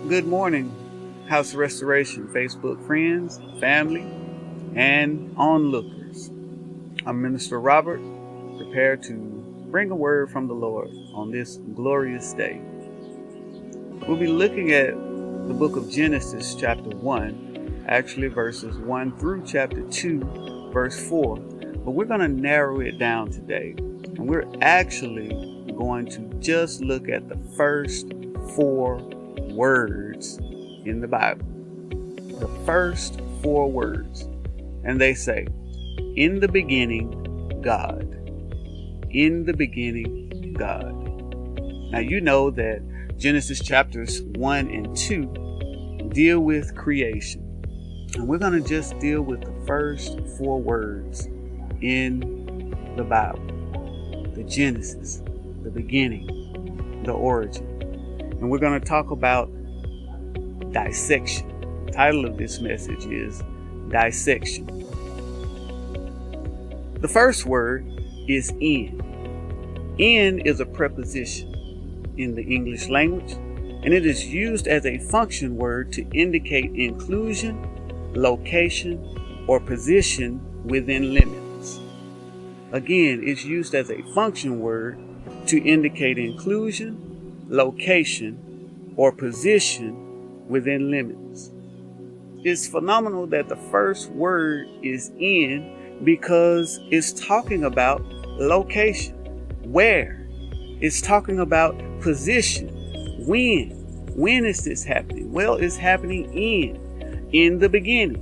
Good morning, House of Restoration, Facebook friends, family, and onlookers. I'm Minister Robert, prepared to bring a word from the Lord on this glorious day. We'll be looking at the book of Genesis, chapter 1, actually verses 1 through chapter 2, verse 4. But we're going to narrow it down today, and we're actually going to just look at the first 4 words in the Bible. The first 4 words. And they say, in the beginning, God. In the beginning, God. Now you know that Genesis chapters 1 and 2 deal with creation. And we're going to just deal with the first 4 words in the Bible. The Genesis, the beginning, the origin. And we're going to talk about dissection. The title of this message is Dissection. The first word is in. In is a preposition in the English language, and it is used as a function word to indicate inclusion, location, or position within limits. Again, it's used as a function word to indicate inclusion, location, or position within limits. It's phenomenal that the first word is in because it's talking about location, where. It's talking about position, when. When is this happening? Well, it's happening in the beginning.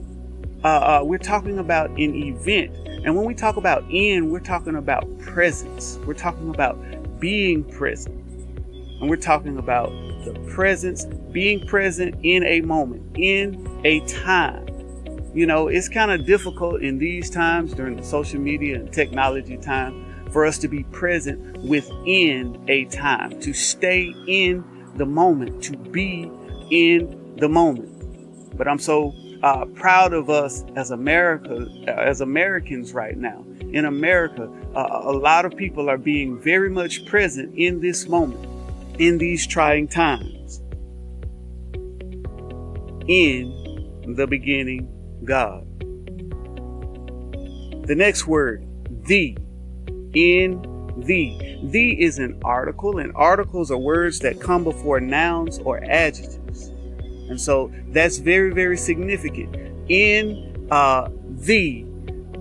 We're talking about an event. And when we talk about in, we're talking about presence. We're talking about being present. And we're talking about the presence, being present in a moment, in a time. You know, it's kind of difficult in these times during the social media and technology time for us to be present within a time, to stay in the moment, to be in the moment. But I'm so proud of us as Americans right now. In America, a lot of people are being very much present in this moment, in these trying times. In the beginning, God. The next word, the. In the. The is an article, and articles are words that come before nouns or adjectives. And so that's very, very significant. In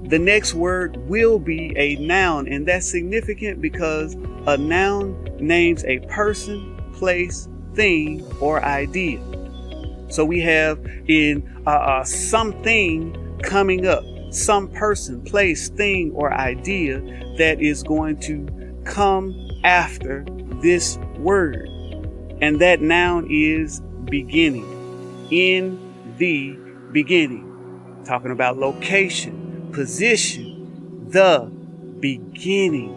the next word will be a noun, and that's significant because a noun names a person, place, thing, or idea. So we have in something coming up, some person, place, thing, or idea that is going to come after this word. And that noun is beginning. In the beginning. Talking about location, position, the beginning.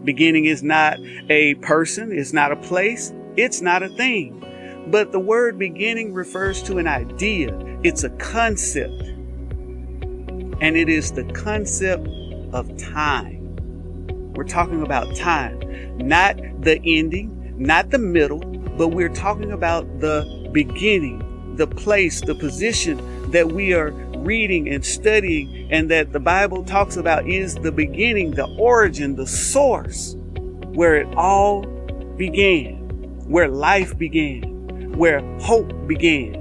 Beginning is not a person, it's not a place, it's not a thing. But the word beginning refers to an idea. It's a concept. And it is the concept of time. We're talking about time. Not the ending, not the middle, but we're talking about the beginning, the place, the position that we are reading and studying, and that the Bible talks about is the beginning, the origin, the source, where it all began, where life began, where hope began,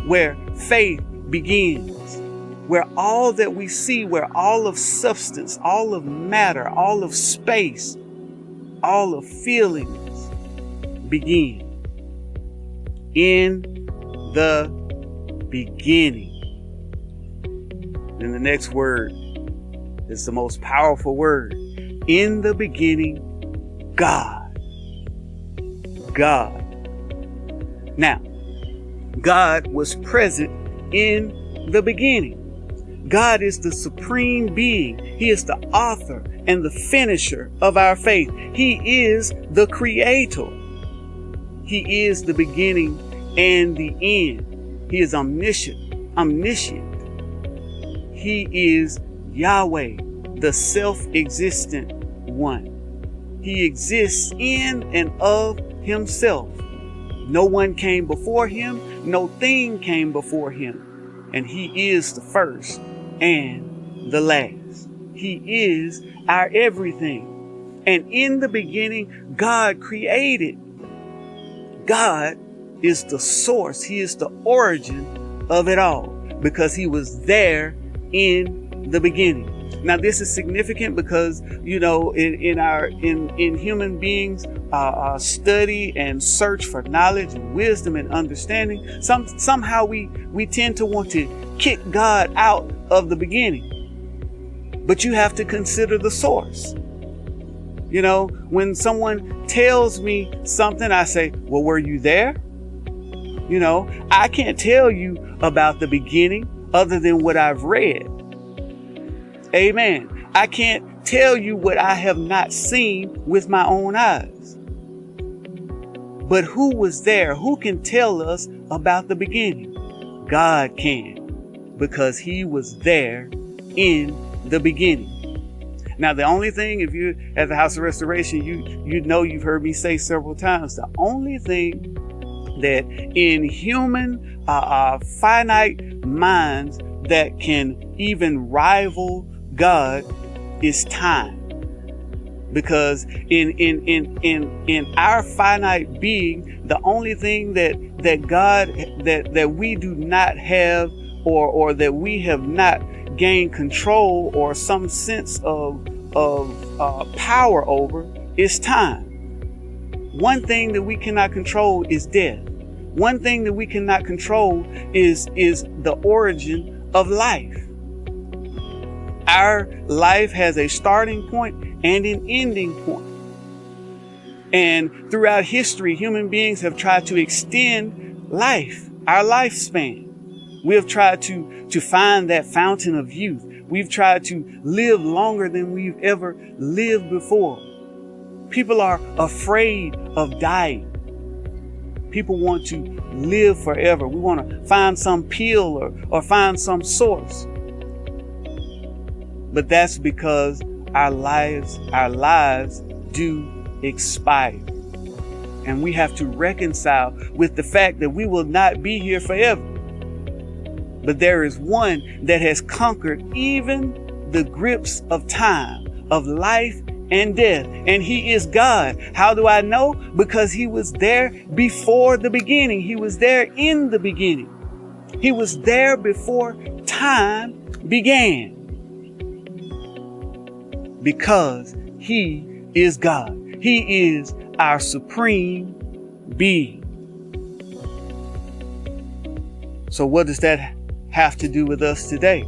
where faith begins, where all that we see, where all of substance, all of matter, all of space, all of feelings begin. In the beginning. And the next word is the most powerful word. In the beginning, God. God. Now, God was present in the beginning. God is the supreme being. He is the author and the finisher of our faith. He is the creator. He is the beginning and the end. He is omniscient. He is Yahweh, the self-existent one. He exists in and of himself. No one came before him. No thing came before him. And he is the first and the last. He is our everything. And in the beginning, God created. God is the source. He is the origin of it all, because he was there in the beginning. Now, this is significant because, in human beings study and search for knowledge and wisdom and understanding, somehow we tend to want to kick God out of the beginning. But you have to consider the source. When someone tells me something, I say, well, were you there? I can't tell you about the beginning other than what I've read. Amen. I can't tell you what I have not seen with my own eyes. But who was there? Who can tell us about the beginning? God can, because he was there in the beginning. Now, the only thing, if you're at the House of Restoration, you've heard me say several times, the only thing that in human finite minds that can even rival God is time. Because in our finite being, the only thing that God that we do not have or that we have not gained control or some sense of power over is time. One thing that we cannot control is death. One thing that we cannot control is the origin of life. Our life has a starting point and an ending point. And throughout history, human beings have tried to extend life, our lifespan. We have tried to find that fountain of youth. We've tried to live longer than we've ever lived before. People are afraid of dying. People want to live forever. We want to find some pill or find some source. But that's because our lives do expire. And we have to reconcile with the fact that we will not be here forever. But there is one that has conquered even the grips of time, of life and death. And he is God. How do I know? Because he was there before the beginning. He was there in the beginning. He was there before time began. Because he is God. He is our supreme being. So what does that have to do with us today?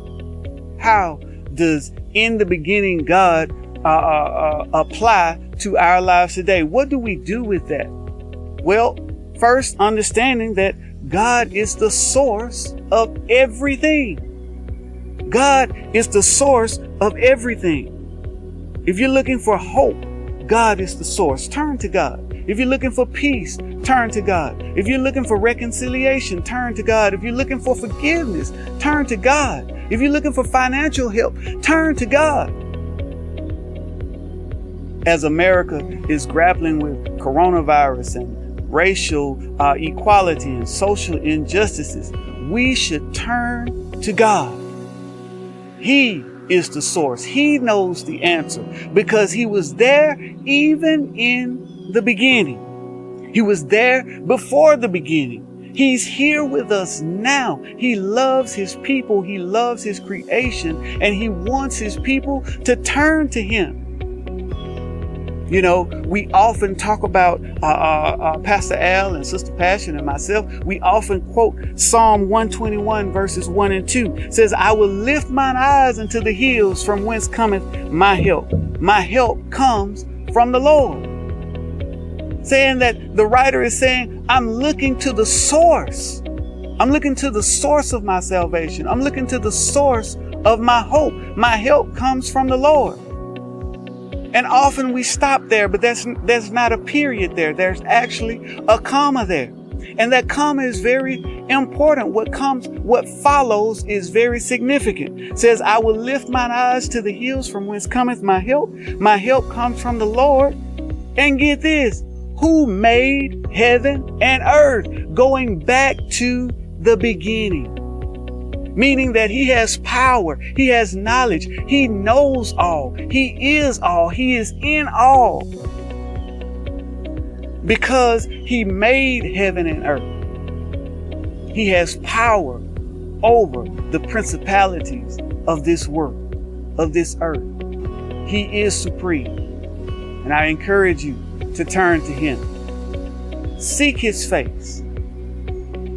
How does in the beginning God apply to our lives today? What do we do with that? Well, first, understanding that God is the source of everything. God is the source of everything. If you're looking for hope, God is the source. Turn to God. If you're looking for peace, turn to God. If you're looking for reconciliation, turn to God. If you're looking for forgiveness, turn to God. If you're looking for financial help, turn to God. As America is grappling with coronavirus and racial equality and social injustices, we should turn to God. He is the source. He knows the answer because he was there even in the beginning. He was there before the beginning. He's here with us now. He loves his people. He loves his creation, and he wants his people to turn to him. We often talk about Pastor Al and Sister Passion and myself. We often quote Psalm 121 verses 1 and 2. It says, I will lift mine eyes unto the hills from whence cometh my help. My help comes from the Lord. Saying that the writer is saying, I'm looking to the source. I'm looking to the source of my salvation. I'm looking to the source of my hope. My help comes from the Lord. And often we stop there, but there's not a period there. There's actually a comma there. And that comma is very important. What follows is very significant. It says, I will lift mine eyes to the hills from whence cometh my help. My help comes from the Lord. And get this, who made heaven and earth, going back to the beginning. Meaning that he has power, he has knowledge, he knows all, he is all, he is in all. Because he made heaven and earth, he has power over the principalities of this world, of this earth. He is supreme. And I encourage you to turn to him. Seek his face.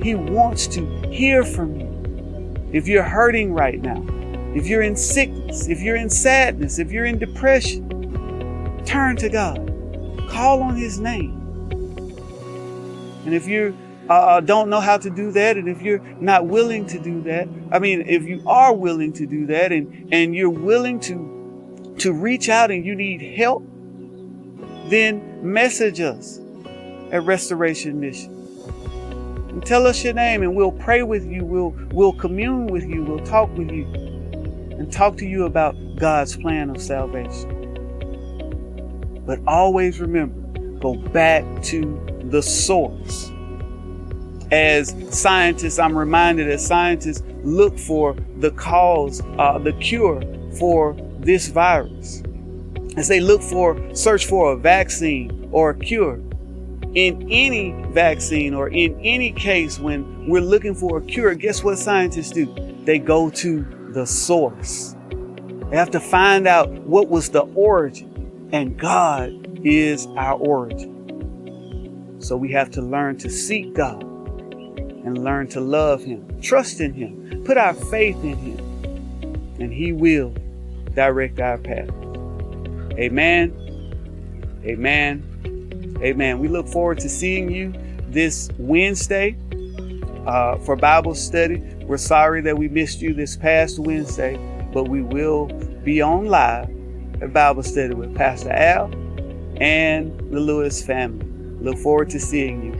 He wants to hear from you. If you're hurting right now, if you're in sickness, if you're in sadness, if you're in depression, turn to God. Call on his name. And if you don't know how to do that, and if you're not willing to do that, if you are willing to do that, and you're willing to reach out and you need help, then message us at Restoration Mission. And tell us your name and we'll pray with you. We'll commune with you. We'll talk with you and talk to you about God's plan of salvation. But always remember, go back to the source. As scientists, I'm reminded as scientists look for the cause, the cure for this virus. As they search for a vaccine or a cure. In any vaccine or in any case, when we're looking for a cure, guess what scientists do? They go to the source. They have to find out what was the origin, and God is our origin. So we have to learn to seek God and learn to love him, trust in him, put our faith in him, and he will direct our path. Amen. Amen. Amen. We look forward to seeing you this Wednesday for Bible study. We're sorry that we missed you this past Wednesday, but we will be on live at Bible study with Pastor Al and the Lewis family. Look forward to seeing you.